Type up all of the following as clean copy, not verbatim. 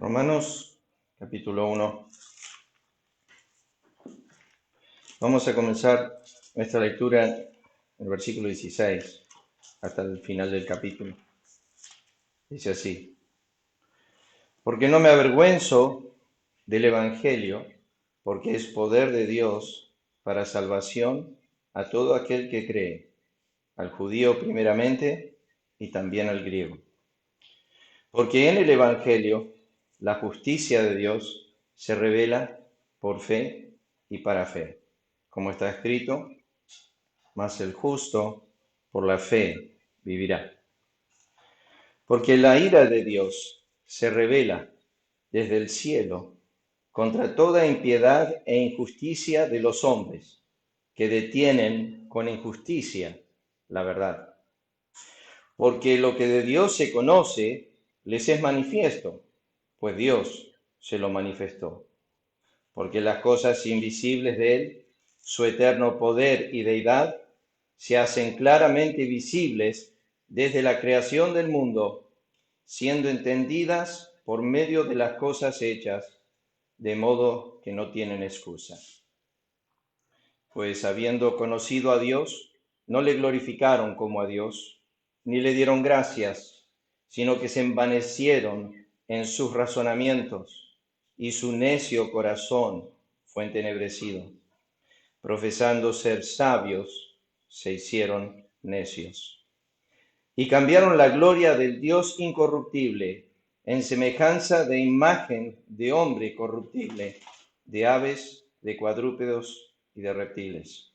Romanos capítulo 1. Vamos a comenzar nuestra lectura en el versículo 16 hasta el final del capítulo. Dice así: Porque no me avergüenzo del Evangelio, porque es poder de Dios para salvación a todo aquel que cree, al judío primeramente y también al griego. Porque en el Evangelio la justicia de Dios se revela por fe y para fe, como está escrito: mas el justo por la fe vivirá. Porque la ira de Dios se revela desde el cielo contra toda impiedad e injusticia de los hombres, que detienen con injusticia la verdad. Porque lo que de Dios se conoce les es manifiesto, pues Dios se lo manifestó. Porque las cosas invisibles de Él, su eterno poder y deidad, se hacen claramente visibles desde la creación del mundo, siendo entendidas por medio de las cosas hechas, de modo que no tienen excusa. Pues habiendo conocido a Dios, no le glorificaron como a Dios, ni le dieron gracias, sino que se envanecieron en sus razonamientos, y su necio corazón fue entenebrecido. Profesando ser sabios, se hicieron necios. Y cambiaron la gloria del Dios incorruptible en semejanza de imagen de hombre corruptible, de aves, de cuadrúpedos y de reptiles.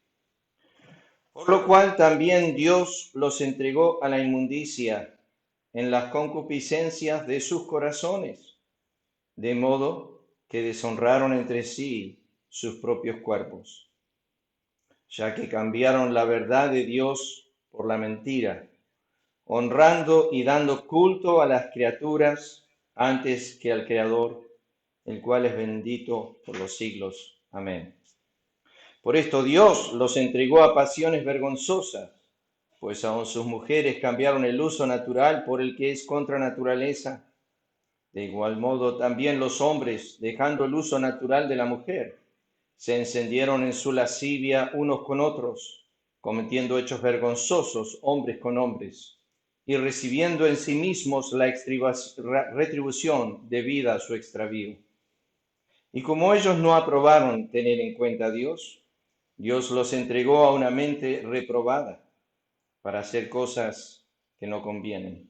Por lo cual también Dios los entregó a la inmundicia en las concupiscencias de sus corazones, de modo que deshonraron entre sí sus propios cuerpos, ya que cambiaron la verdad de Dios por la mentira, honrando y dando culto a las criaturas antes que al Creador, el cual es bendito por los siglos. Amén. Por esto Dios los entregó a pasiones vergonzosas, pues aun sus mujeres cambiaron el uso natural por el que es contra naturaleza. De igual modo también los hombres, dejando el uso natural de la mujer, se encendieron en su lascivia unos con otros, cometiendo hechos vergonzosos hombres con hombres, y recibiendo en sí mismos la retribución debida a su extravío. Y como ellos no aprobaron tener en cuenta a Dios, Dios los entregó a una mente reprobada para hacer cosas que no convienen,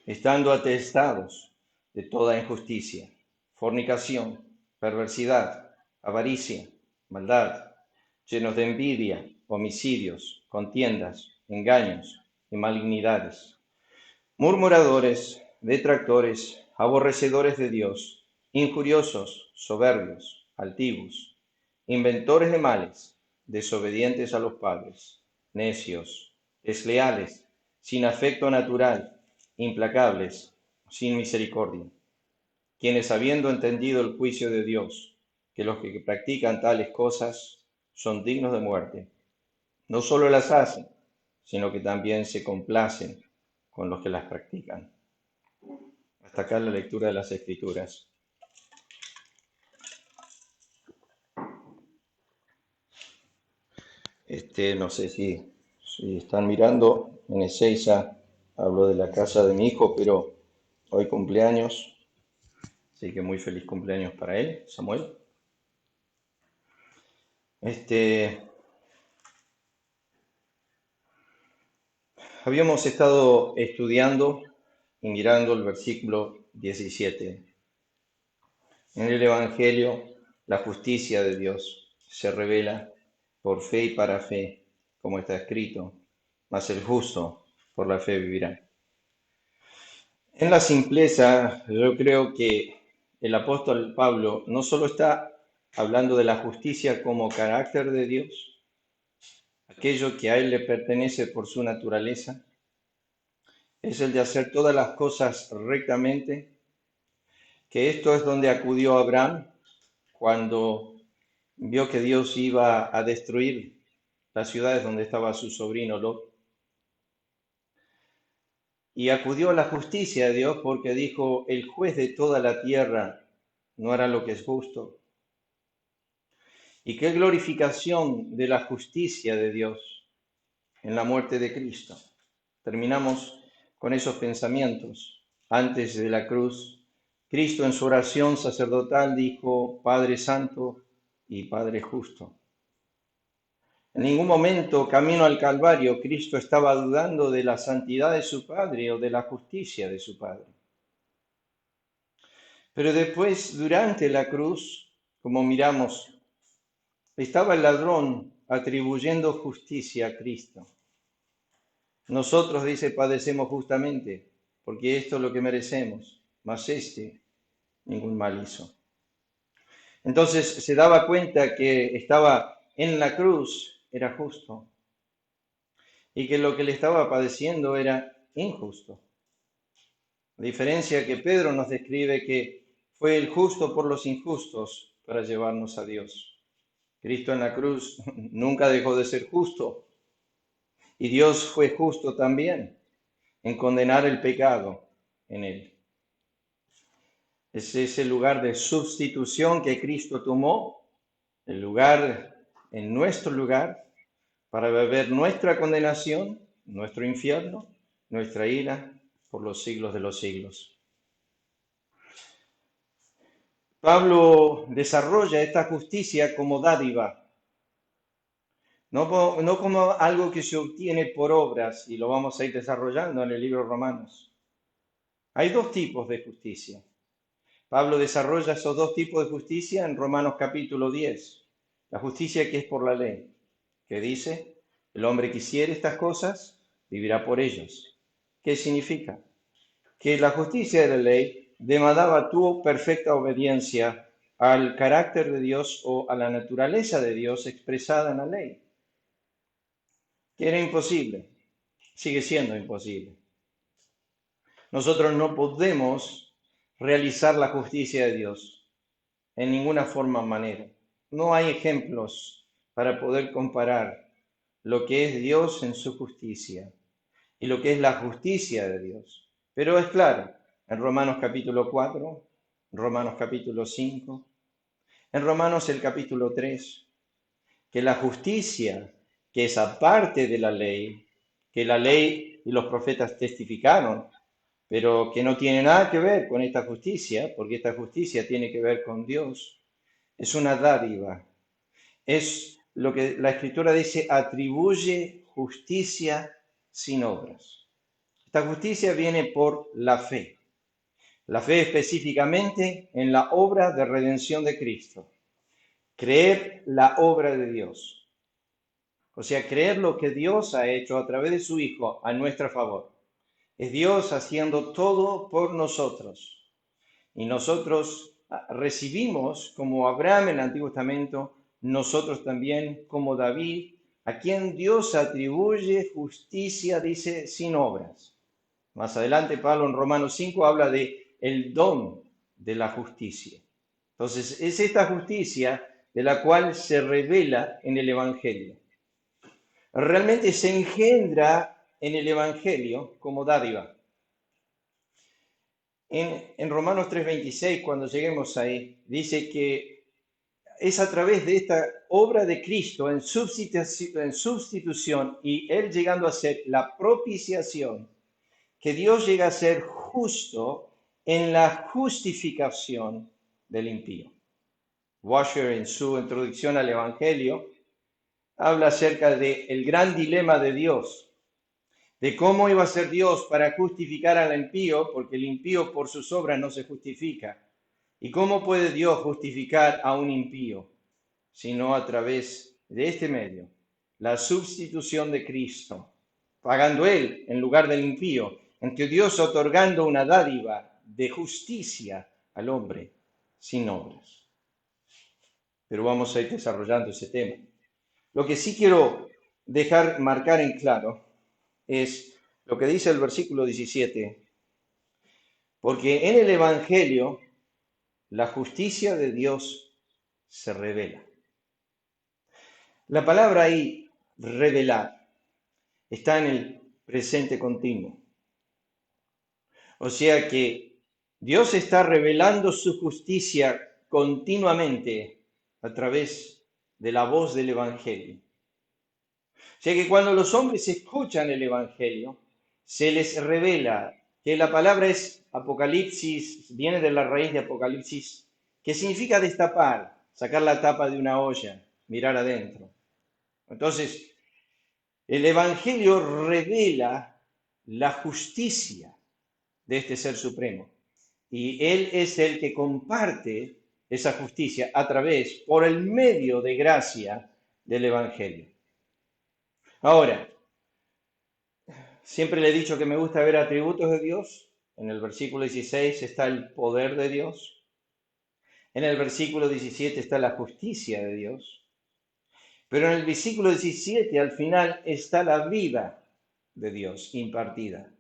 estando atestados de toda injusticia, fornicación, perversidad, avaricia, maldad, llenos de envidia, homicidios, contiendas, engaños y malignidades, murmuradores, detractores, aborrecedores de Dios, injuriosos, soberbios, altivos, inventores de males, desobedientes a los padres, necios, desleales, sin afecto natural, implacables, sin misericordia, quienes habiendo entendido el juicio de Dios, que los que practican tales cosas son dignos de muerte, no solo las hacen, sino que también se complacen con los que las practican. Hasta acá la lectura de las Escrituras. No sé si están mirando, en Ezeiza hablo de la casa de mi hijo, pero hoy cumpleaños, así que muy feliz cumpleaños para él, Samuel. Habíamos estado estudiando y mirando el versículo 17. En el Evangelio, la justicia de Dios se revela por fe y para fe, como está escrito: mas el justo por la fe vivirá. En la simpleza, yo creo que el apóstol Pablo no solo está hablando de la justicia como carácter de Dios, aquello que a él le pertenece por su naturaleza, es el de hacer todas las cosas rectamente, que esto es donde acudió Abraham cuando vio que Dios iba a destruir las ciudades donde estaba su sobrino Lot. y acudió a la justicia de Dios porque dijo, el juez de toda la tierra no hará lo que es justo. Y qué glorificación de la justicia de Dios en la muerte de Cristo. Terminamos con esos pensamientos. Antes de la cruz, Cristo en su oración sacerdotal dijo, Padre Santo y Padre Justo. En ningún momento, camino al Calvario, Cristo estaba dudando de la santidad de su Padre o de la justicia de su Padre. Pero después, durante la cruz, como miramos, estaba el ladrón atribuyendo justicia a Cristo. Nosotros, dice, padecemos justamente, porque esto es lo que merecemos, mas ningún mal hizo. Entonces se daba cuenta que estaba en la cruz, era justo, y que lo que le estaba padeciendo era injusto. A diferencia que Pedro nos describe que fue el justo por los injustos para llevarnos a Dios. Cristo en la cruz nunca dejó de ser justo, y Dios fue justo también en condenar el pecado en él. Es ese lugar de sustitución que Cristo tomó, el lugar en nuestro lugar, para beber nuestra condenación, nuestro infierno, nuestra ira por los siglos de los siglos. Pablo desarrolla esta justicia como dádiva, no como algo que se obtiene por obras, y lo vamos a ir desarrollando en el libro de Romanos. Hay dos tipos de justicia. Pablo desarrolla esos dos tipos de justicia en Romanos capítulo 10. La justicia que es por la ley, que dice, el hombre que hiciere estas cosas, vivirá por ellos. ¿Qué significa? Que la justicia de la ley demandaba tu perfecta obediencia al carácter de Dios o a la naturaleza de Dios expresada en la ley, que era imposible, sigue siendo imposible. Nosotros no podemos realizar la justicia de Dios en ninguna forma o manera. No hay ejemplos para poder comparar lo que es Dios en su justicia y lo que es la justicia de Dios. Pero es claro, en Romanos capítulo 4, Romanos capítulo 5, en Romanos el capítulo 3, que la justicia que es aparte de la ley, que la ley y los profetas testificaron, pero que no tiene nada que ver con esta justicia, porque esta justicia tiene que ver con Dios, es una dádiva, es lo que la Escritura dice, atribuye justicia sin obras. Esta justicia viene por la fe específicamente en la obra de redención de Cristo, creer la obra de Dios, o sea, creer lo que Dios ha hecho a través de su Hijo a nuestro favor. Es Dios haciendo todo por nosotros. Y nosotros recibimos, como Abraham en el Antiguo Testamento, nosotros también, como David, a quien Dios atribuye justicia, dice, sin obras. Más adelante, Pablo en Romanos 5 habla de el don de la justicia. Entonces, es esta justicia de la cual se revela en el Evangelio. Realmente se engendra en el Evangelio como dádiva. En Romanos 3:26, cuando lleguemos ahí, dice que es a través de esta obra de Cristo en sustitución y Él llegando a ser la propiciación, que Dios llega a ser justo en la justificación del impío. Washer, en su introducción al Evangelio, habla acerca del gran dilema de Dios, de cómo iba a ser Dios para justificar al impío, porque el impío por sus obras no se justifica. ¿Y cómo puede Dios justificar a un impío? Sino a través de este medio, la sustitución de Cristo, pagando Él en lugar del impío, entre Dios otorgando una dádiva de justicia al hombre sin obras. Pero vamos a ir desarrollando ese tema. Lo que sí quiero dejar marcar en claro es lo que dice el versículo 17, porque en el Evangelio la justicia de Dios se revela. La palabra ahí, revelar, está en el presente continuo. O sea que Dios está revelando su justicia continuamente a través de la voz del Evangelio. O sea que cuando los hombres escuchan el Evangelio, se les revela que la palabra es Apocalipsis, viene de la raíz de Apocalipsis, que significa destapar, sacar la tapa de una olla, mirar adentro. Entonces, el Evangelio revela la justicia de este Ser Supremo. Y Él es el que comparte esa justicia a través, por el medio de gracia del Evangelio. Ahora, siempre le he dicho que me gusta ver atributos de Dios. En el versículo 16 está el poder de Dios. En el versículo 17 está la justicia de Dios. Pero en el versículo 17 al final está la vida de Dios impartida.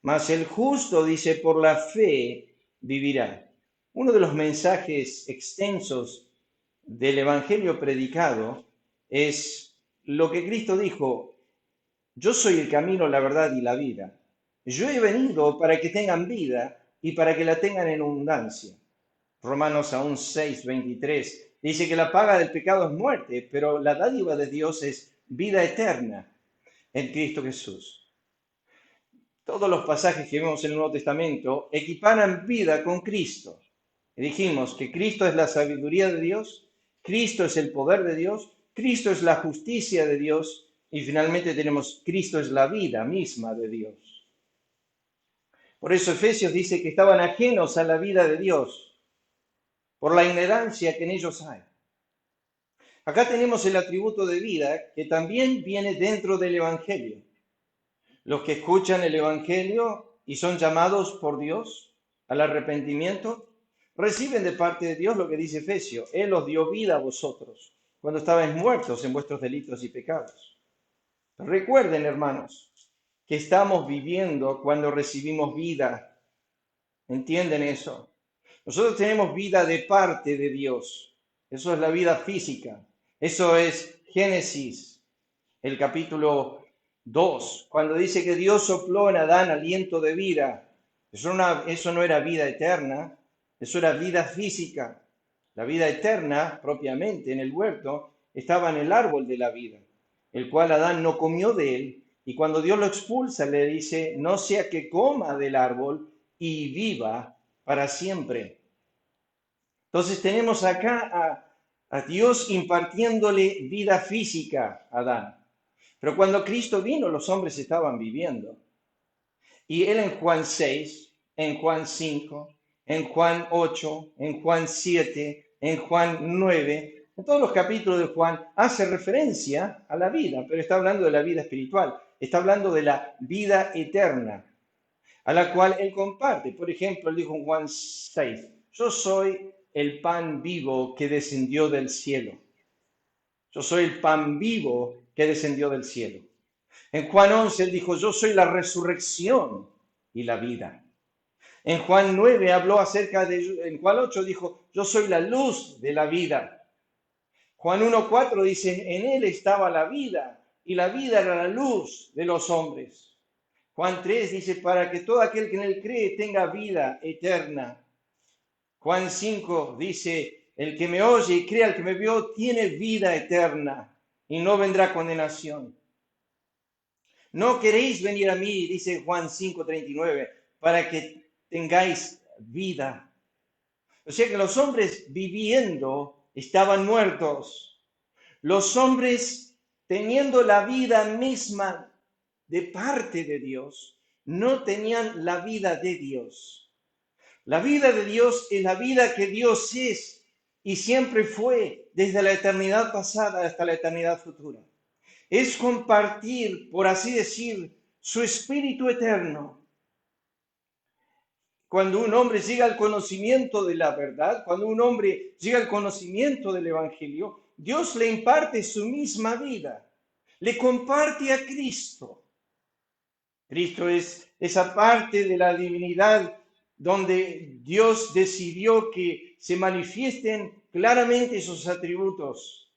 Mas el justo dice, por la fe vivirá. Uno de los mensajes extensos del Evangelio predicado es lo que Cristo dijo: yo soy el camino, la verdad y la vida. Yo he venido para que tengan vida y para que la tengan en abundancia. Romanos aún 6:23 dice que la paga del pecado es muerte, pero la dádiva de Dios es vida eterna en Cristo Jesús. Todos los pasajes que vemos en el Nuevo Testamento equiparan vida con Cristo. Y dijimos que Cristo es la sabiduría de Dios, Cristo es el poder de Dios, Cristo es la justicia de Dios y finalmente tenemos Cristo es la vida misma de Dios. Por eso Efesios dice que estaban ajenos a la vida de Dios por la ignorancia que en ellos hay. Acá tenemos el atributo de vida que también viene dentro del Evangelio. Los que escuchan el Evangelio y son llamados por Dios al arrepentimiento, reciben de parte de Dios lo que dice Efesios: Él os dio vida a vosotros cuando estabais muertos en vuestros delitos y pecados. Recuerden, hermanos, que estamos viviendo cuando recibimos vida. ¿Entienden eso? Nosotros tenemos vida de parte de Dios. Eso es la vida física. Eso es Génesis, el capítulo 2, cuando dice que Dios sopló en Adán aliento de vida. Eso no era vida eterna, eso era vida física. La vida eterna, propiamente, en el huerto, estaba en el árbol de la vida, el cual Adán no comió de él, y cuando Dios lo expulsa, le dice: no sea que coma del árbol y viva para siempre. Entonces tenemos acá a Dios impartiéndole vida física a Adán. Pero cuando Cristo vino, los hombres estaban viviendo. Y él en Juan 6, en Juan 5, en Juan 8, en Juan 7, en Juan 9, en todos los capítulos de Juan hace referencia a la vida, pero está hablando de la vida espiritual, está hablando de la vida eterna, a la cual él comparte. Por ejemplo, él dijo en Juan 6, yo soy el pan vivo que descendió del cielo. Yo soy el pan vivo que descendió del cielo. En Juan 11 él dijo: yo soy la resurrección y la vida. En Juan 9 habló acerca de, en Juan 8 dijo: yo soy la luz de la vida. Juan 1:4 dice: en él estaba la vida y la vida era la luz de los hombres. Juan 3 dice: para que todo aquel que en él cree tenga vida eterna. Juan 5 dice: el que me oye y crea al que me vio tiene vida eterna y no vendrá condenación. No queréis venir a mí, dice Juan 5:39, para que tengáis vida. O sea que los hombres viviendo estaban muertos. Los hombres teniendo la vida misma de parte de Dios, no tenían la vida de Dios. La vida de Dios es la vida que Dios es y siempre fue desde la eternidad pasada hasta la eternidad futura. Es compartir, por así decir, su espíritu eterno. Cuando un hombre llega al conocimiento de la verdad, cuando un hombre llega al conocimiento del Evangelio, Dios le imparte su misma vida, le comparte a Cristo. Cristo es esa parte de la divinidad donde Dios decidió que se manifiesten claramente sus atributos.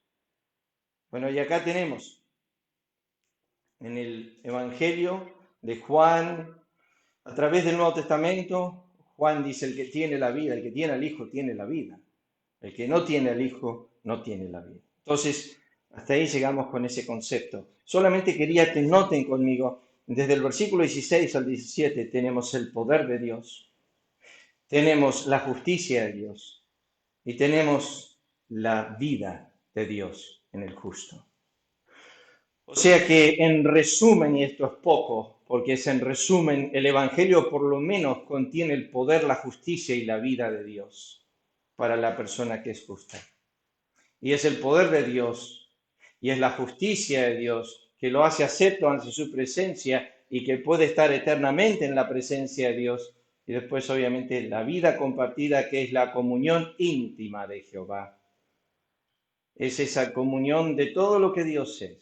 Bueno, y acá tenemos en el Evangelio de Juan, A través del Nuevo Testamento, Juan dice, el que tiene la vida, el que tiene al Hijo tiene la vida. El que no tiene al Hijo no tiene la vida. Entonces, hasta ahí llegamos con ese concepto. Solamente quería que noten conmigo, desde el versículo 16 al 17 tenemos el poder de Dios, tenemos la justicia de Dios y tenemos la vida de Dios en el justo. O sea que en resumen, y esto es poco, porque es en resumen, el Evangelio por lo menos contiene el poder, la justicia y la vida de Dios para la persona que es justa. Y es el poder de Dios y es la justicia de Dios que lo hace acepto ante su presencia y que puede estar eternamente en la presencia de Dios. Y después, obviamente, la vida compartida, que es la comunión íntima de Jehová. Es esa comunión de todo lo que Dios es.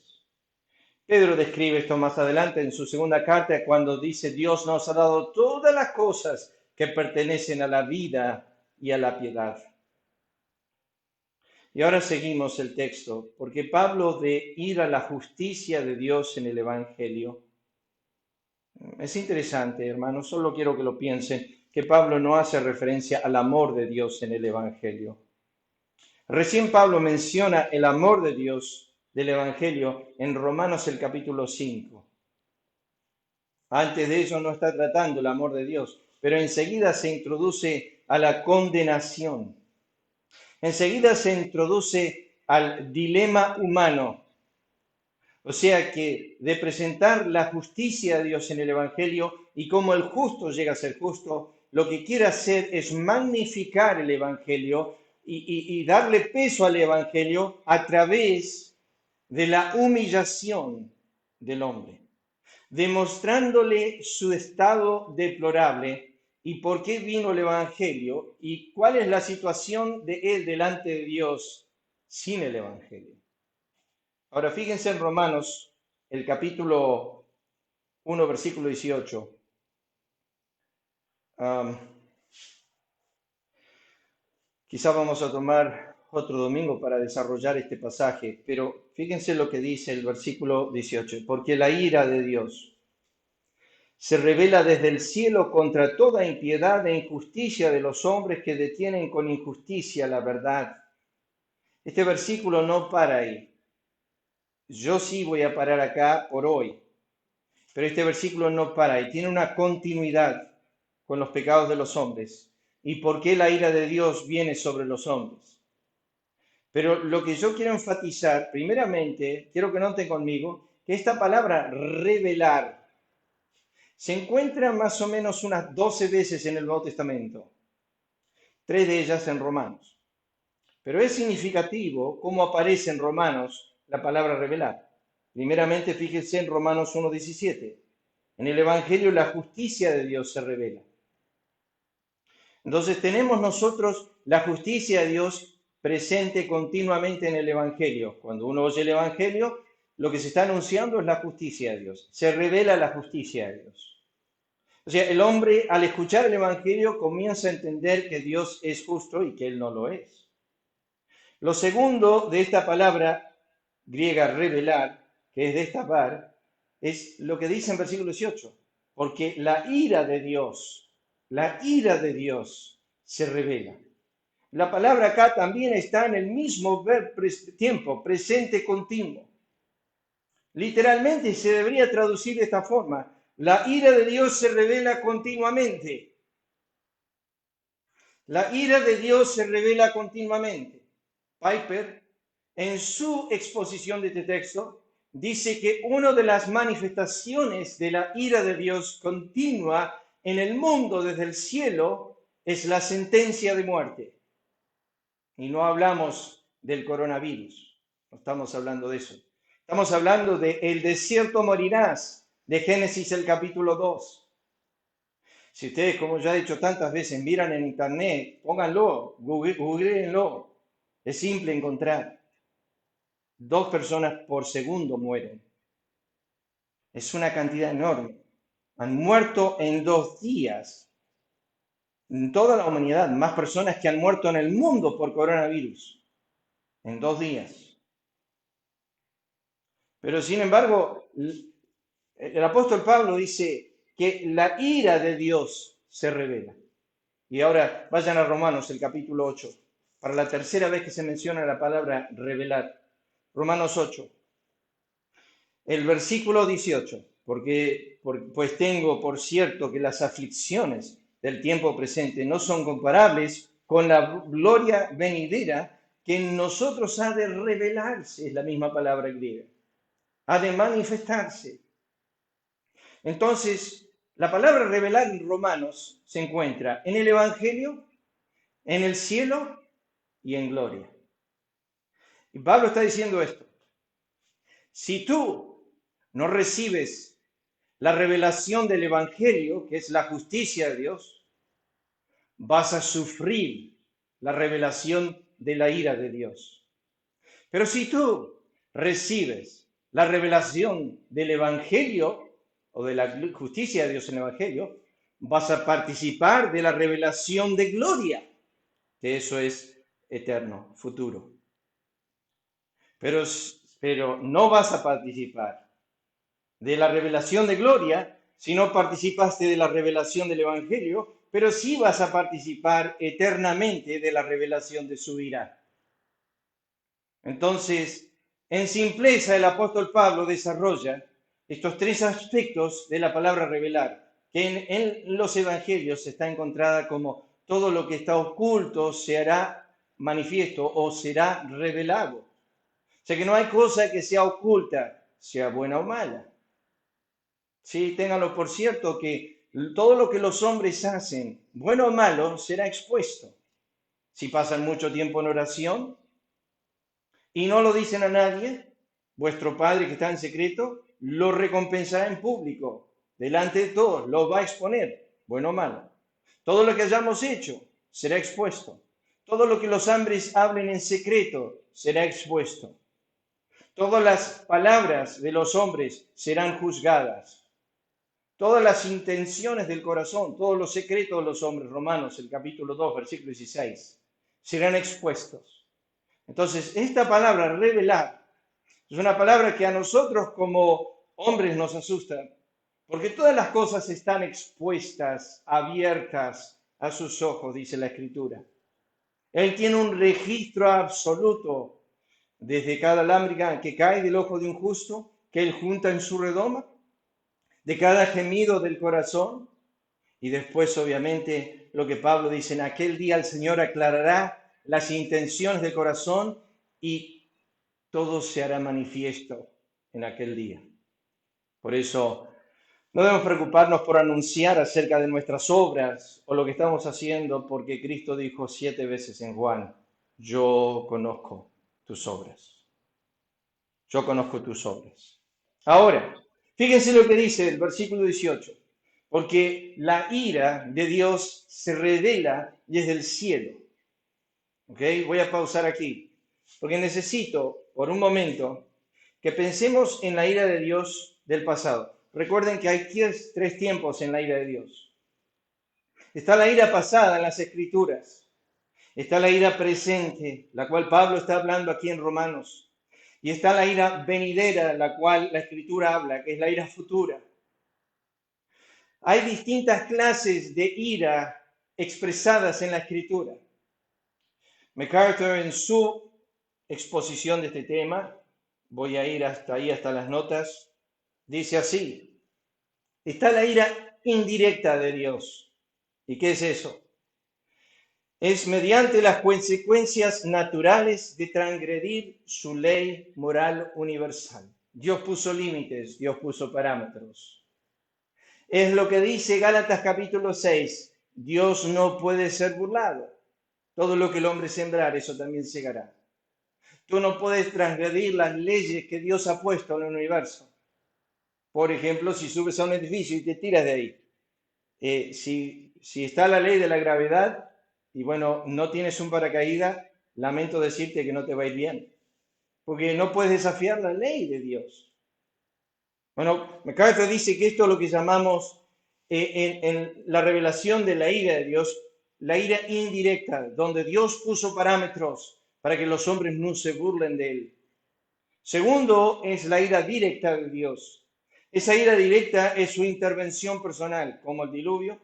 Pedro describe esto más adelante en su segunda carta cuando dice, Dios nos ha dado todas las cosas que pertenecen a la vida y a la piedad. Y ahora seguimos el texto, porque Pablo de ir a la justicia de Dios en el Evangelio. Es interesante, hermanos, solo quiero que lo piensen, que Pablo no hace referencia al amor de Dios en el Evangelio. Recién Pablo menciona el amor de Dios del Evangelio en Romanos el capítulo 5. Antes de eso no está tratando el amor de Dios, pero enseguida se introduce a la condenación. Enseguida se introduce al dilema humano. O sea que de presentar la justicia de Dios en el Evangelio y cómo el justo llega a ser justo, lo que quiere hacer es magnificar el Evangelio y darle peso al Evangelio a través de la humillación del hombre, demostrándole su estado deplorable y por qué vino el Evangelio y cuál es la situación de él delante de Dios sin el Evangelio. Ahora fíjense en Romanos, el capítulo 1, versículo 18. Quizá vamos a tomar otro domingo para desarrollar este pasaje, pero fíjense lo que dice el versículo 18. Porque la ira de Dios se revela desde el cielo contra toda impiedad e injusticia de los hombres que detienen con injusticia la verdad. Este versículo no para ahí. Yo sí voy a parar acá por hoy, pero este versículo no para y tiene una continuidad con los pecados de los hombres y por qué la ira de Dios viene sobre los hombres. Pero lo que yo quiero enfatizar, primeramente, quiero que noten conmigo, que esta palabra revelar se encuentra más o menos unas 12 veces en el Nuevo Testamento, 3 de ellas en Romanos. Pero es significativo cómo aparece en Romanos la palabra revelar. Primeramente, fíjense en Romanos 1:17. En el Evangelio la justicia de Dios se revela. Entonces tenemos nosotros la justicia de Dios presente continuamente en el Evangelio. Cuando uno oye el Evangelio, lo que se está anunciando es la justicia de Dios. Se revela la justicia de Dios. O sea, el hombre al escuchar el Evangelio comienza a entender que Dios es justo y que Él no lo es. Lo segundo de esta palabra griega revelar, que es destapar, es lo que dice en versículo 18. Porque la ira de Dios se revela. La palabra acá también está en el mismo tiempo, presente continuo. Literalmente se debería traducir de esta forma. La ira de Dios se revela continuamente. La ira de Dios se revela continuamente. Piper, en su exposición de este texto, dice que una de las manifestaciones de la ira de Dios continua en el mundo desde el cielo es la sentencia de muerte. Y no hablamos del coronavirus, no estamos hablando de eso. Estamos hablando de el desierto morirás, de Génesis el capítulo 2. Si ustedes, como ya he dicho tantas veces, miran en internet, pónganlo, googleenlo. Es simple encontrar. 2 personas por segundo mueren. Es una cantidad enorme. Han muerto en 2 días. En toda la humanidad, más personas que han muerto en el mundo por coronavirus. En 2 días. Pero sin embargo, el apóstol Pablo dice, que la ira de Dios se revela. Y ahora vayan a Romanos, el capítulo 8, para la tercera vez que se menciona la palabra revelar. Romanos 8, el versículo 18, pues tengo por cierto que las aflicciones del tiempo presente no son comparables con la gloria venidera que en nosotros ha de revelarse, es la misma palabra griega, ha de manifestarse. Entonces, la palabra revelar en Romanos se encuentra en el Evangelio, en el cielo y en gloria. Y Pablo está diciendo esto: si tú no recibes la revelación del Evangelio, que es la justicia de Dios, vas a sufrir la revelación de la ira de Dios. Pero si tú recibes la revelación del Evangelio o de la justicia de Dios en el Evangelio, vas a participar de la revelación de gloria, que eso es eterno, futuro. Pero no vas a participar de la revelación de gloria si no participaste de la revelación del Evangelio, pero sí vas a participar eternamente de la revelación de su ira. Entonces, en simpleza, el apóstol Pablo desarrolla estos tres aspectos de la palabra revelar, que en los evangelios está encontrada como todo lo que está oculto se hará manifiesto o será revelado. O sea que no hay cosa que sea oculta, sea buena o mala. Sí, ténganlo por cierto que todo lo que los hombres hacen, bueno o malo, será expuesto. Si pasan mucho tiempo en oración y no lo dicen a nadie, vuestro Padre que está en secreto lo recompensará en público, delante de todos, lo va a exponer, bueno o malo. Todo lo que hayamos hecho será expuesto. Todo lo que los hombres hablen en secreto será expuesto. Todas las palabras de los hombres serán juzgadas. Todas las intenciones del corazón, todos los secretos de los hombres, Romanos, el capítulo 2, versículo 16, serán expuestos. Entonces, esta palabra, revelar, es una palabra que a nosotros como hombres nos asusta, porque todas las cosas están expuestas, abiertas a sus ojos, dice la Escritura. Él tiene un registro absoluto desde cada lágrima que cae del ojo de un justo, que él junta en su redoma, de cada gemido del corazón. Y después, obviamente, lo que Pablo dice: en aquel día el Señor aclarará las intenciones del corazón y todo se hará manifiesto en aquel día. Por eso, no debemos preocuparnos por anunciar acerca de nuestras obras o lo que estamos haciendo, porque Cristo dijo 7 veces en Juan: yo conozco tus obras. Yo conozco tus obras. Ahora, fíjense lo que dice el versículo 18. Porque la ira de Dios se revela desde el cielo. ¿Ok? Voy a pausar aquí, porque necesito, por un momento, que pensemos en la ira de Dios del pasado. Recuerden que hay tres tiempos en la ira de Dios. Está la ira pasada en las Escrituras. Está la ira presente, la cual Pablo está hablando aquí en Romanos. Y está la ira venidera, la cual la Escritura habla, que es la ira futura. Hay distintas clases de ira expresadas en la Escritura. MacArthur, en su exposición de este tema, voy a ir hasta ahí, hasta las notas, dice así: está la ira indirecta de Dios. ¿Y qué es eso? Es mediante las consecuencias naturales de transgredir su ley moral universal. Dios puso límites, Dios puso parámetros. Es lo que dice Gálatas capítulo 6. Dios no puede ser burlado. Todo lo que el hombre sembrar, eso también segará. Tú no puedes transgredir las leyes que Dios ha puesto en el universo. Por ejemplo, si subes a un edificio y te tiras de ahí. Si está la ley de la gravedad y bueno, no tienes un paracaídas, lamento decirte que no te va a ir bien. Porque no puedes desafiar la ley de Dios. Bueno, MacArthur dice que esto es lo que llamamos en la revelación de la ira de Dios, la ira indirecta, donde Dios puso parámetros para que los hombres no se burlen de él. Segundo, es la ira directa de Dios. Esa ira directa es su intervención personal, como el diluvio,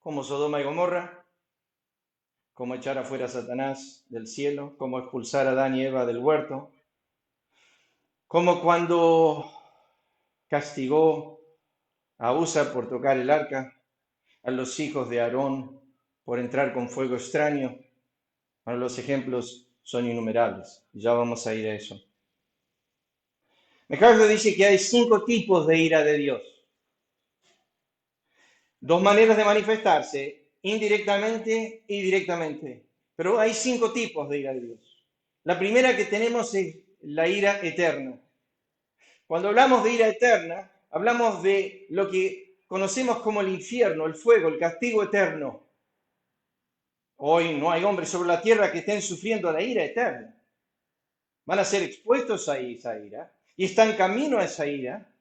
como Sodoma y Gomorra, como echar afuera a Satanás del cielo, como expulsar a Adán y Eva del huerto, como cuando castigó a Usa por tocar el arca, a los hijos de Aarón por entrar con fuego extraño. Bueno, los ejemplos son innumerables, ya vamos a ir a eso. MacArthur dice que hay 5 tipos de ira de Dios. 2 maneras de manifestarse, indirectamente y directamente. Pero hay 5 tipos de ira de Dios. La primera que tenemos es la ira eterna. Cuando hablamos de ira eterna, hablamos de lo que conocemos como el infierno, el fuego, el castigo eterno. Hoy no hay hombres sobre la tierra que estén sufriendo la ira eterna. Van a ser expuestos a esa ira y están camino a esa ira.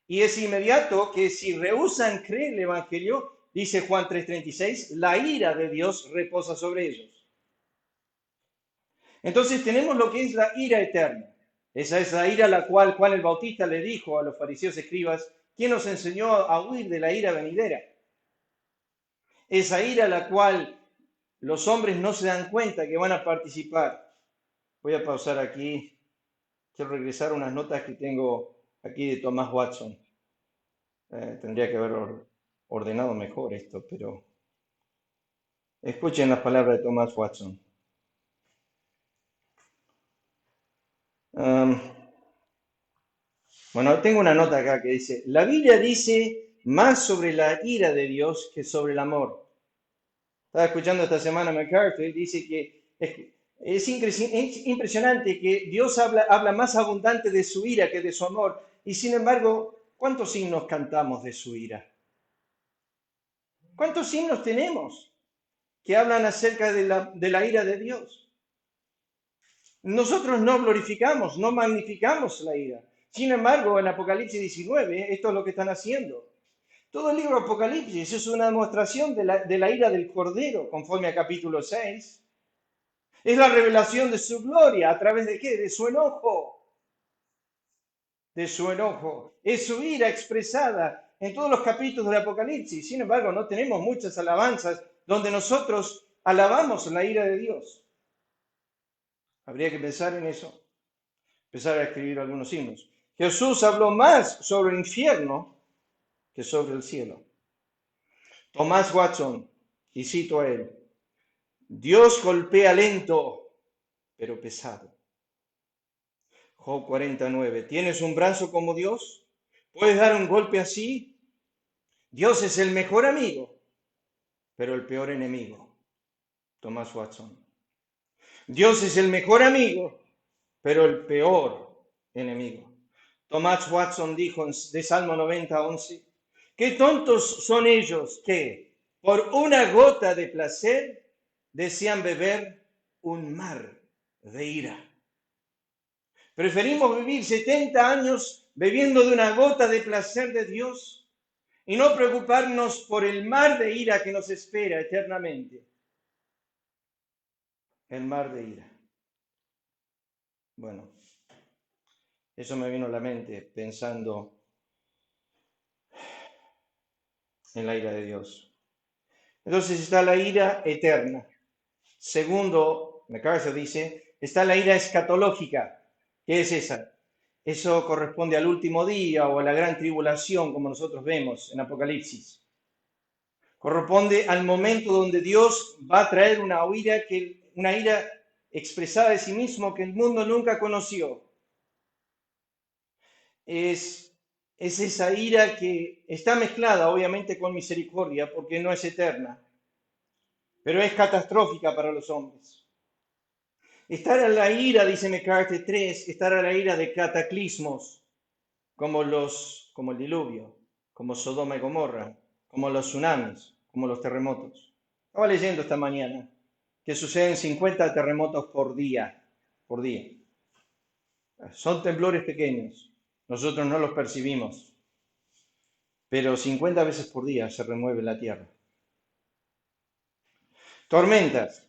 Y es inmediato que si rehúsan creer el Evangelio, dice Juan 3:36, la ira de Dios reposa sobre ellos. Entonces tenemos lo que es la ira eterna. Esa es la ira a la cual Juan el Bautista le dijo a los fariseos escribas, ¿quién nos enseñó a huir de la ira venidera? Esa ira a la cual los hombres no se dan cuenta que van a participar. Voy a pausar aquí. Quiero regresar a unas notas que tengo aquí de Thomas Watson. Tendría que haber ordenado mejor esto, pero escuchen las palabras de Thomas Watson. Bueno, tengo una nota acá que dice, la Biblia dice más sobre la ira de Dios que sobre el amor. Estaba escuchando esta semana a MacArthur y dice que es impresionante que Dios habla más abundante de su ira que de su amor. Y sin embargo, ¿cuántos himnos cantamos de su ira? ¿Cuántos himnos tenemos que hablan acerca de la ira de Dios? Nosotros no glorificamos, no magnificamos la ira. Sin embargo, en Apocalipsis 19, esto es lo que están haciendo. Todo el libro de Apocalipsis es una demostración de la ira del Cordero, conforme a capítulo 6. Es la revelación de su gloria, ¿a través de qué? De su enojo. De su enojo. Es su ira expresada en todos los capítulos de Apocalipsis. Sin embargo, no tenemos muchas alabanzas donde nosotros alabamos la ira de Dios. Habría que pensar en eso. Empezar a escribir algunos himnos. Jesús habló más sobre el infierno que sobre el cielo. Thomas Watson, y cito a él, Dios golpea lento, pero pesado. Job 49, ¿tienes un brazo como Dios? ¿Puedes dar un golpe así? Dios es el mejor amigo, pero el peor enemigo. Thomas Watson. Dios es el mejor amigo, pero el peor enemigo. Thomas Watson dijo de Salmo 90:11, qué tontos son ellos que, por una gota de placer, desean beber un mar de ira. Preferimos vivir 70 años bebiendo de una gota de placer de Dios y no preocuparnos por el mar de ira que nos espera eternamente. El mar de ira. Bueno, eso me vino a la mente pensando en la ira de Dios. Entonces está la ira eterna. Segundo, MacArthur dice, está la ira escatológica. ¿Qué es esa? Eso corresponde al último día o a la gran tribulación, como nosotros vemos en Apocalipsis. Corresponde al momento donde Dios va a traer una ira expresada de sí mismo que el mundo nunca conoció. Es esa ira que está mezclada, obviamente, con misericordia, porque no es eterna, pero es catastrófica para los hombres. Estar a la ira, dice MacArthur 3, estar a la ira de cataclismos, como el diluvio, como Sodoma y Gomorra, como los tsunamis, como los terremotos. Estaba leyendo esta mañana que suceden 50 terremotos por día. Son temblores pequeños, nosotros no los percibimos, pero 50 veces por día se remueve la tierra. Tormentas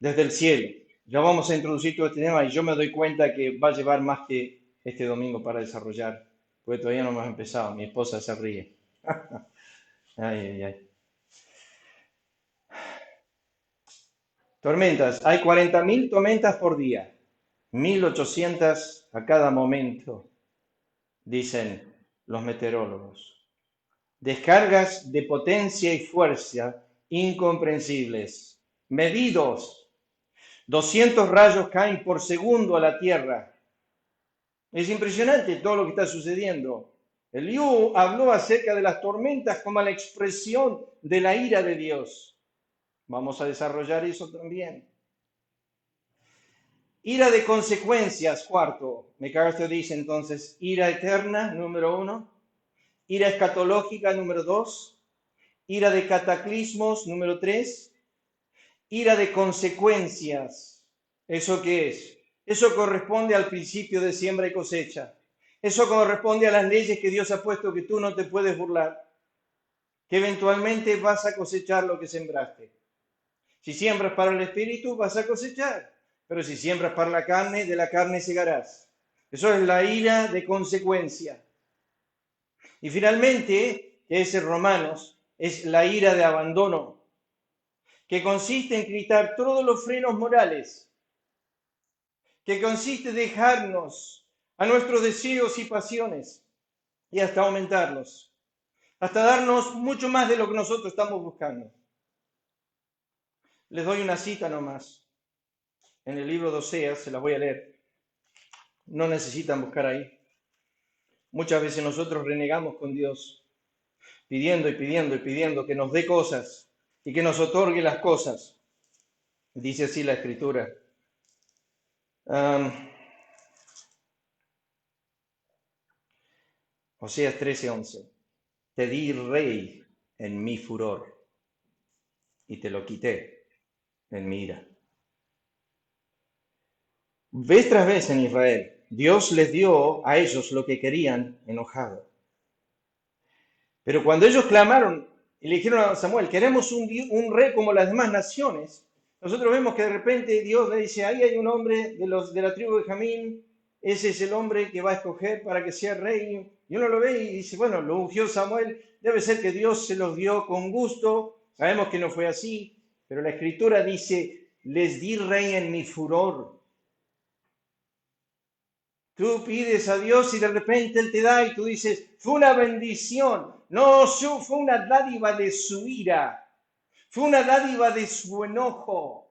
desde el cielo. Ya vamos a introducir todo este tema y yo me doy cuenta que va a llevar más que este domingo para desarrollar. Pues todavía no hemos empezado. Mi esposa se ríe. Ay, ay, ay. Tormentas. Hay 40.000 tormentas por día. 1.800 a cada momento, dicen los meteorólogos. Descargas de potencia y fuerza incomprensibles. Medidos. 200 rayos caen por segundo a la Tierra. Es impresionante todo lo que está sucediendo. Eliú habló acerca de las tormentas como la expresión de la ira de Dios. Vamos a desarrollar eso también. Ira de consecuencias, cuarto. MacArthur dice entonces, ira eterna, número 1. Ira escatológica, número 2. Ira de cataclismos, número 3. Ira de consecuencias. ¿Eso qué es? Eso corresponde al principio de siembra y cosecha. Eso corresponde a las leyes que Dios ha puesto que tú no te puedes burlar. Que eventualmente vas a cosechar lo que sembraste. Si siembras para el espíritu, vas a cosechar. Pero si siembras para la carne, de la carne segarás. Eso es la ira de consecuencia. Y finalmente, que es en Romanos, es la ira de abandono, que consiste en quitar todos los frenos morales, que consiste en dejarnos a nuestros deseos y pasiones y hasta aumentarlos, hasta darnos mucho más de lo que nosotros estamos buscando. Les doy una cita nomás. En el libro de Oseas, se las voy a leer. No necesitan buscar ahí. Muchas veces nosotros renegamos con Dios, pidiendo y pidiendo y pidiendo que nos dé cosas y que nos otorgue las cosas. Dice así la Escritura. Oseas 13:11. Te di rey en mi furor y te lo quité en mi ira. Vez tras vez en Israel, Dios les dio a ellos lo que querían enojado. Pero cuando ellos clamaron y le dijeron a Samuel, queremos un rey como las demás naciones, nosotros vemos que de repente Dios le dice, ahí hay un hombre de la tribu de Jamín, ese es el hombre que va a escoger para que sea rey. Y uno lo ve y dice, bueno, lo ungió Samuel, debe ser que Dios se los dio con gusto. Sabemos que no fue así, pero la Escritura dice, les di rey en mi furor. Tú pides a Dios y de repente Él te da y tú dices, fue una bendición. No, fue una dádiva de su ira. Fue una dádiva de su enojo.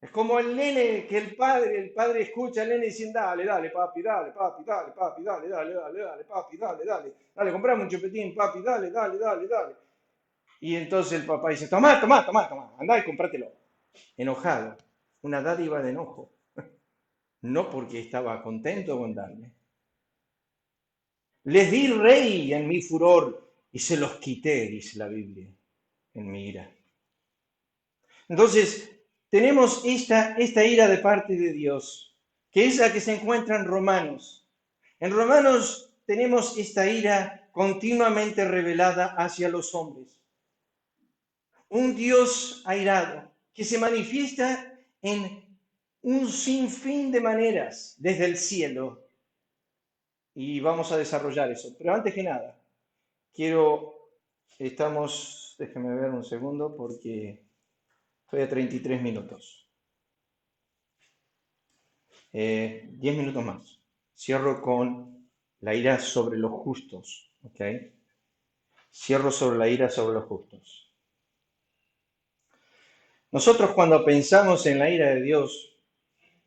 Es como el nene que el padre escucha al nene diciendo, dale, dale, papi, dale, papi, dale, papi, dale, dale, dale, dale, papi, dale, dale, dale, comprame un chupetín, papi, dale, dale, dale, dale. Y entonces el papá dice, tomá, andá y comprátelo. Enojado, una dádiva de enojo. No porque estaba contento con darle. Les di rey en mi furor y se los quité, dice la Biblia, en mi ira. Entonces, tenemos esta ira de parte de Dios, que es la que se encuentra en Romanos. En Romanos tenemos esta ira continuamente revelada hacia los hombres. Un Dios airado que se manifiesta en un sinfín de maneras desde el cielo. Y vamos a desarrollar eso. Pero antes que nada, déjenme ver un segundo porque estoy a 33 minutos. 10 minutos más. Cierro con la ira sobre los justos. ¿Ok? Cierro sobre la ira sobre los justos. Nosotros cuando pensamos en la ira de Dios,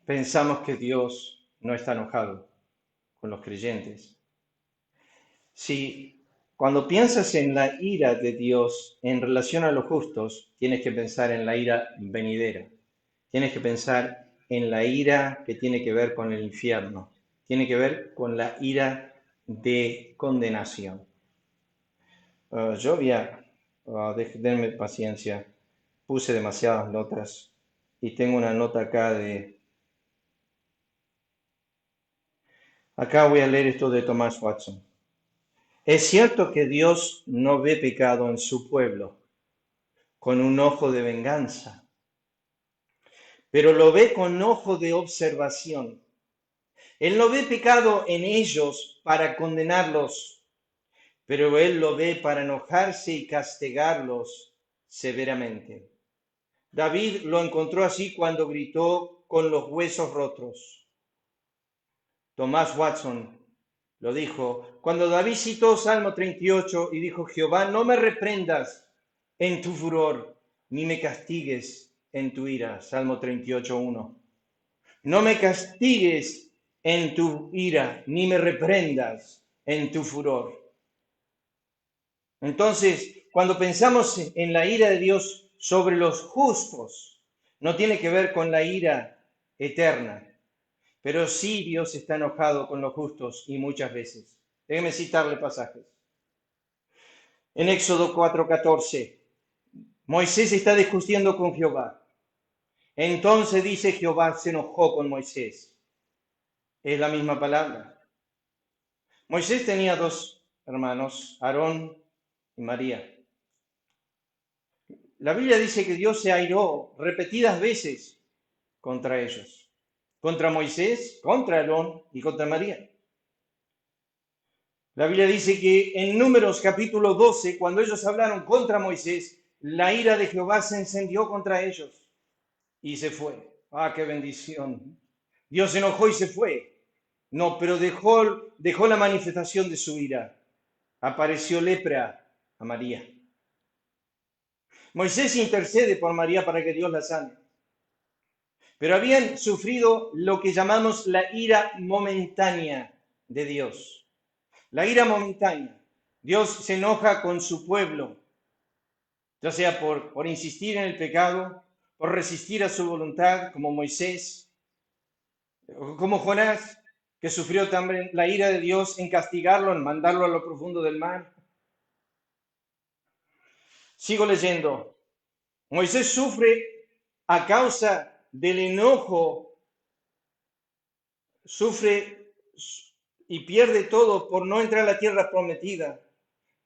pensamos que Dios no está enojado con los creyentes. Si cuando piensas en la ira de Dios en relación a los justos, tienes que pensar en la ira venidera. Tienes que pensar en la ira que tiene que ver con el infierno. Tiene que ver con la ira de condenación. Denme paciencia, puse demasiadas notas y tengo una nota acá Acá voy a leer esto de Thomas Watson. Es cierto que Dios no ve pecado en su pueblo con un ojo de venganza, pero lo ve con ojo de observación. Él no ve pecado en ellos para condenarlos, pero Él lo ve para enojarse y castigarlos severamente. David lo encontró así cuando gritó con los huesos rotos. Thomas Watson lo dijo cuando David citó Salmo 38 y dijo: Jehová, no me reprendas en tu furor, ni me castigues en tu ira. Salmo 38:1. No me castigues en tu ira, ni me reprendas en tu furor. Entonces, cuando pensamos en la ira de Dios sobre los justos, no tiene que ver con la ira eterna, pero sí Dios está enojado con los justos y muchas veces. Déjeme citarle pasajes. En Éxodo 4:14, Moisés está discutiendo con Jehová. Entonces dice Jehová se enojó con Moisés. Es la misma palabra. Moisés tenía dos hermanos, Aarón y María. La Biblia dice que Dios se airó repetidas veces contra ellos, contra Moisés, contra Aarón y contra María. La Biblia dice que en Números capítulo 12, cuando ellos hablaron contra Moisés, la ira de Jehová se encendió contra ellos y se fue. ¡Ah, qué bendición! Dios se enojó y se fue. No, pero dejó la manifestación de su ira. Apareció lepra a María. Moisés intercede por María para que Dios la sane. Pero habían sufrido lo que llamamos la ira momentánea de Dios. La ira momentánea. Dios se enoja con su pueblo, ya sea por insistir en el pecado, por resistir a su voluntad, como Moisés, o como Jonás, que sufrió también la ira de Dios en castigarlo, en mandarlo a lo profundo del mar. Sigo leyendo. Moisés sufre a causa del enojo, sufre y pierde todo por no entrar a la tierra prometida.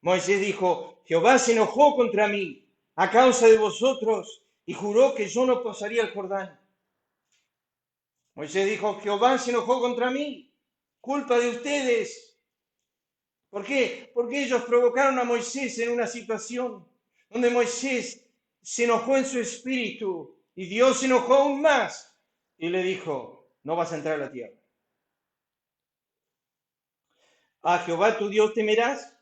Moisés dijo: Jehová se enojó contra mí a causa de vosotros y juró que yo no pasaría el Jordán. Moisés dijo: Jehová se enojó contra mí, culpa de ustedes. ¿Por qué? Porque ellos provocaron a Moisés en una situación donde Moisés se enojó en su espíritu y Dios se enojó aún más y le dijo: no vas a entrar a la tierra. A Jehová tu Dios temerás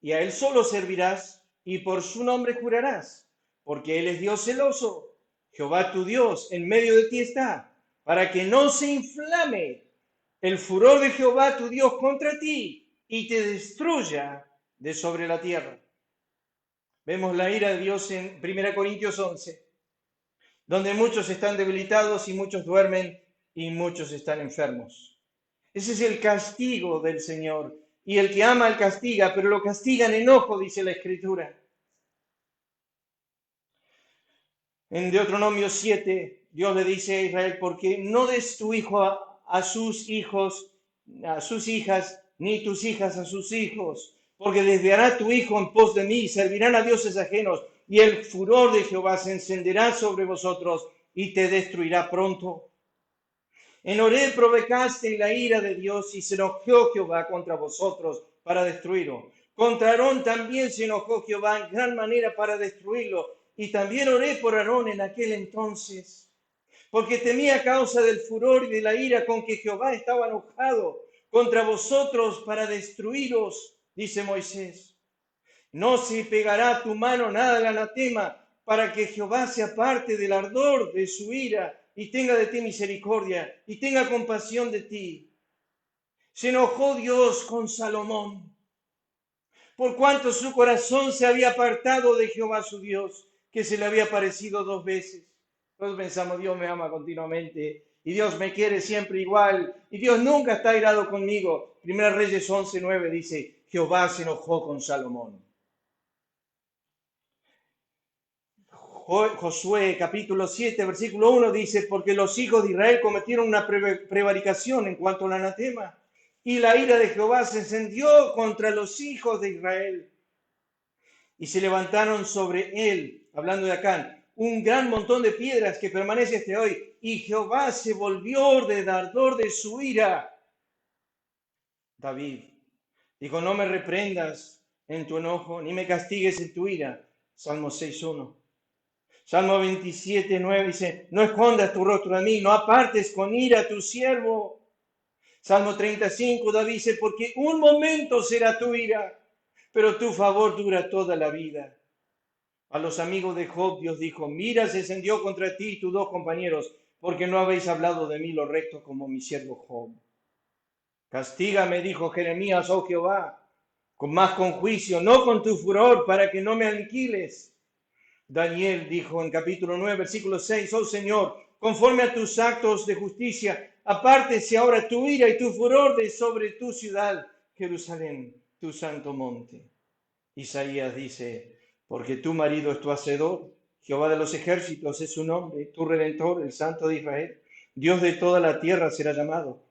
y a él solo servirás y por su nombre jurarás, porque él es Dios celoso. Jehová tu Dios en medio de ti está, para que no se inflame el furor de Jehová tu Dios contra ti y te destruya de sobre la tierra. Vemos la ira de Dios en 1 Corintios 11, donde muchos están debilitados y muchos duermen y muchos están enfermos. Ese es el castigo del Señor. Y el que ama al castiga, pero lo castiga en enojo, dice la Escritura. En Deuteronomio 7, Dios le dice a Israel: porque no des tu hijo a sus hijos, a sus hijas, ni tus hijas a sus hijos, porque desviará tu hijo en pos de mí, servirán a dioses ajenos, y el furor de Jehová se encenderá sobre vosotros y te destruirá pronto. En Horeb provocaste la ira de Dios y se enojó Jehová contra vosotros para destruirlo. Contra Aarón también se enojó Jehová en gran manera para destruirlo. Y también oré por Aarón en aquel entonces, porque temía a causa del furor y de la ira con que Jehová estaba enojado contra vosotros para destruiros, dice Moisés. No se pegará tu mano nada al anatema, para que Jehová se aparte del ardor de su ira y tenga de ti misericordia y tenga compasión de ti. Se enojó Dios con Salomón, por cuanto su corazón se había apartado de Jehová su Dios, que se le había aparecido 2 veces. Nosotros pensamos: Dios me ama continuamente y Dios me quiere siempre igual y Dios nunca está airado conmigo. Primera Reyes 11:9 dice: Jehová se enojó con Salomón. Josué capítulo 7, versículo 1 dice: porque los hijos de Israel cometieron una prevaricación en cuanto al anatema, y la ira de Jehová se encendió contra los hijos de Israel, y se levantaron sobre él, hablando de Acán, un gran montón de piedras que permanece hasta hoy, y Jehová se volvió del ardor de su ira David. Dijo, no me reprendas en tu enojo, ni me castigues en tu ira. Salmo 6:1. Salmo 27:9 dice, no escondas tu rostro de mí, no apartes con ira a tu siervo. Salmo 35, David dice, porque un momento será tu ira, pero tu favor dura toda la vida. A los amigos de Job, Dios dijo, mira, se encendió contra ti y tus dos compañeros, porque no habéis hablado de mí lo recto como mi siervo Job. Castígame, dijo Jeremías, oh Jehová, con juicio, no con tu furor, para que no me aniquiles. Daniel dijo en capítulo 9, versículo 6, oh Señor, conforme a tus actos de justicia, apártese ahora tu ira y tu furor de sobre tu ciudad, Jerusalén, tu santo monte. Isaías dice, porque tu marido es tu hacedor, Jehová de los ejércitos es su nombre, tu redentor, el Santo de Israel, Dios de toda la tierra será llamado.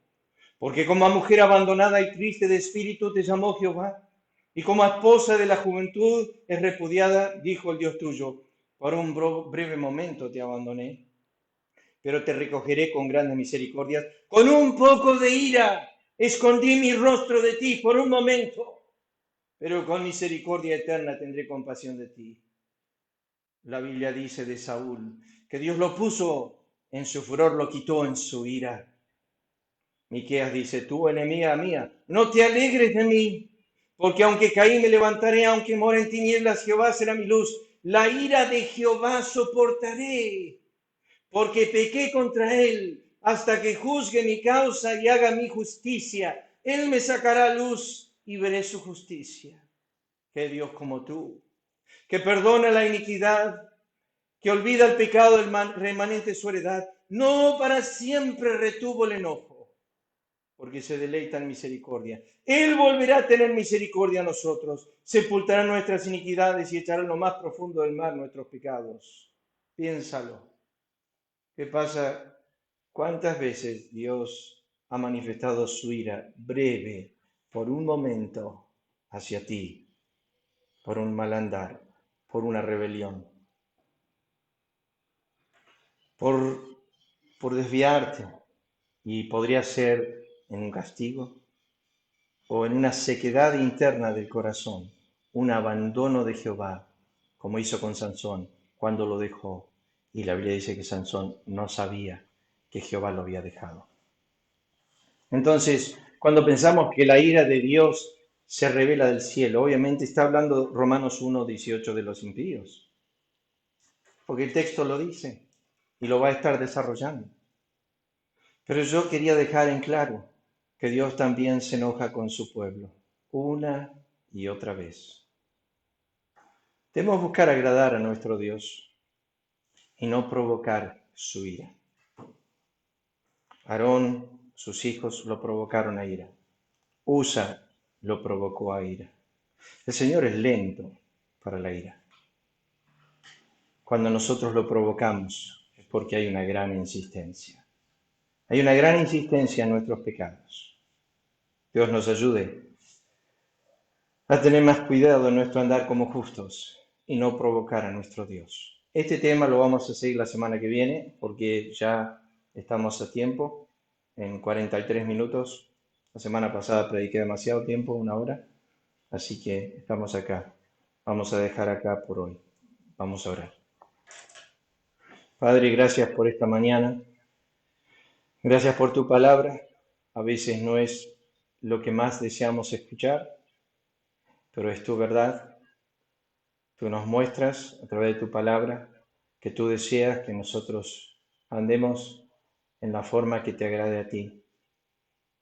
Porque como a mujer abandonada y triste de espíritu te llamó Jehová, y como a esposa de la juventud es repudiada, dijo el Dios tuyo, por un breve momento te abandoné, pero te recogeré con grandes misericordias. Con un poco de ira escondí mi rostro de ti por un momento, pero con misericordia eterna tendré compasión de ti. La Biblia dice de Saúl que Dios lo puso en su furor, lo quitó en su ira. Miqueas dice, tú enemiga mía, no te alegres de mí, porque aunque caí me levantaré, aunque more en tinieblas, Jehová será mi luz. La ira de Jehová soportaré, porque pequé contra él, hasta que juzgue mi causa y haga mi justicia. Él me sacará luz y veré su justicia. Que Dios como tú, que perdona la iniquidad, que olvida el pecado del remanente de su heredad, no para siempre retuvo el enojo, porque se deleita en misericordia. Él volverá a tener misericordia a nosotros, sepultará nuestras iniquidades y echará en lo más profundo del mar nuestros pecados. Piénsalo. ¿Qué pasa? ¿Cuántas veces Dios ha manifestado su ira breve, por un momento, hacia ti, por un mal andar, por una rebelión, por, por desviarte? Y podría ser en un castigo, o en una sequedad interna del corazón, un abandono de Jehová, como hizo con Sansón cuando lo dejó. Y la Biblia dice que Sansón no sabía que Jehová lo había dejado. Entonces, cuando pensamos que la ira de Dios se revela del cielo, obviamente está hablando Romanos 1:18 de los impíos, porque el texto lo dice y lo va a estar desarrollando. Pero yo quería dejar en claro que Dios también se enoja con su pueblo, una y otra vez. Debemos buscar agradar a nuestro Dios y no provocar su ira. Aarón, sus hijos lo provocaron a ira. Usa lo provocó a ira. El Señor es lento para la ira. Cuando nosotros lo provocamos es porque hay una gran insistencia. Hay una gran insistencia en nuestros pecados. Dios nos ayude a tener más cuidado en nuestro andar como justos y no provocar a nuestro Dios. Este tema lo vamos a seguir la semana que viene porque ya estamos a tiempo, en 43 minutos. La semana pasada prediqué demasiado tiempo, 1 hora, así que estamos acá. Vamos a dejar acá por hoy. Vamos a orar. Padre, gracias por esta mañana. Gracias por tu palabra. A veces no es lo que más deseamos escuchar, pero es tu verdad. Tú nos muestras a través de tu palabra que tú deseas que nosotros andemos en la forma que te agrade a ti.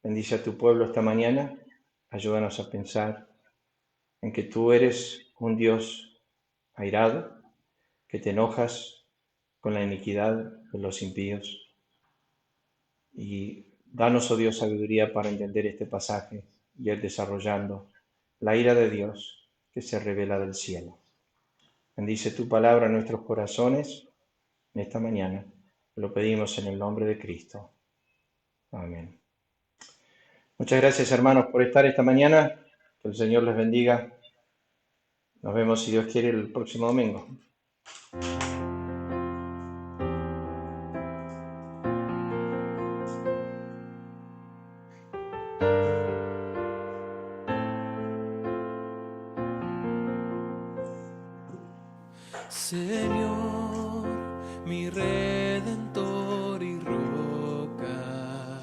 Bendice a tu pueblo esta mañana. Ayúdanos a pensar en que tú eres un Dios airado, que te enojas con la iniquidad de los impíos. Y danos, oh Dios, sabiduría para entender este pasaje y ir desarrollando la ira de Dios que se revela del cielo. Bendice tu palabra en nuestros corazones en esta mañana. Lo pedimos en el nombre de Cristo. Amén. Muchas gracias, hermanos, por estar esta mañana. Que el Señor les bendiga. Nos vemos, si Dios quiere, el próximo domingo. Señor, mi Redentor y roca,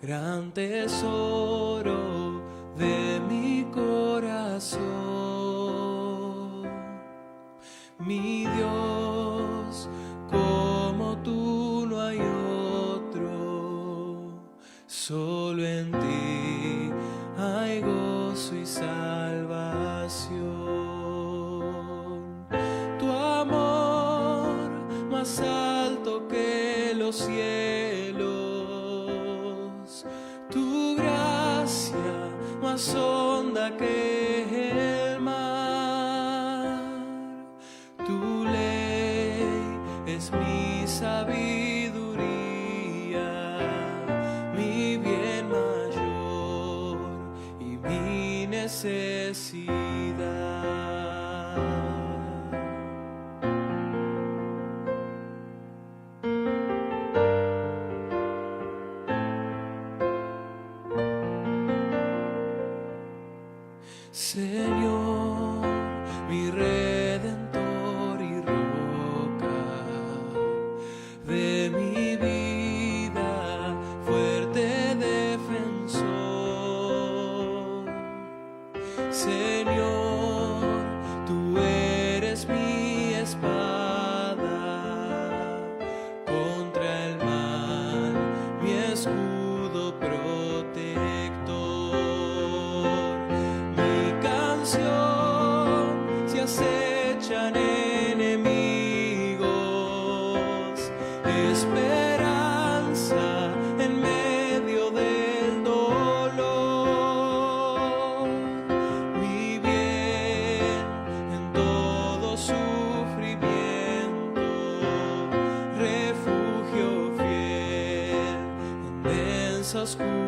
gran tesoro de mi corazón, mi Dios, como tú no hay otro, solo en ti hay gozo y salvación. Tu amor más alto que los cielos, tu gracia más honda que el mar, tu ley es mi sabiduría, mi bien mayor y mi necesidad. Señor, mi Redentor y roca de mi vida, fuerte defensor. Señor, tú eres mi espada contra el mal, mi escudo protector. Si acechan enemigos, esperanza en medio del dolor, mi bien en todo sufrimiento, refugio fiel en densa oscuridad.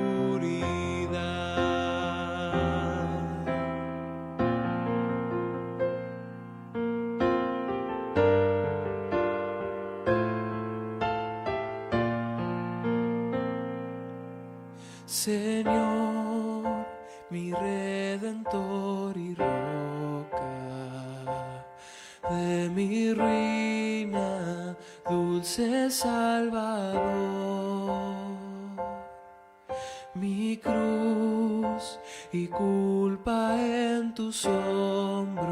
Señor, mi Redentor y roca, de mi ruina, dulce Salvador, mi cruz y culpa en tus hombros,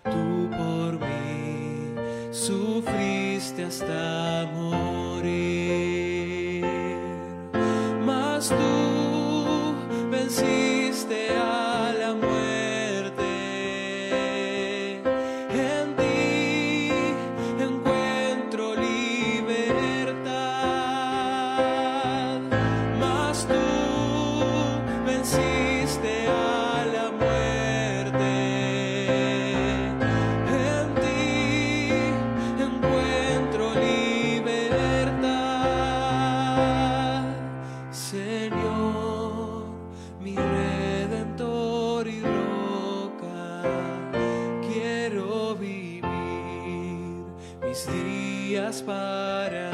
tú por mí sufriste hasta morir. Mas tú venciste a la muerte, en ti encuentro libertad. Mas tú venciste a la muerte, en ti encuentro libertad. Señor, mi Redentor y roca, quiero vivir mis días para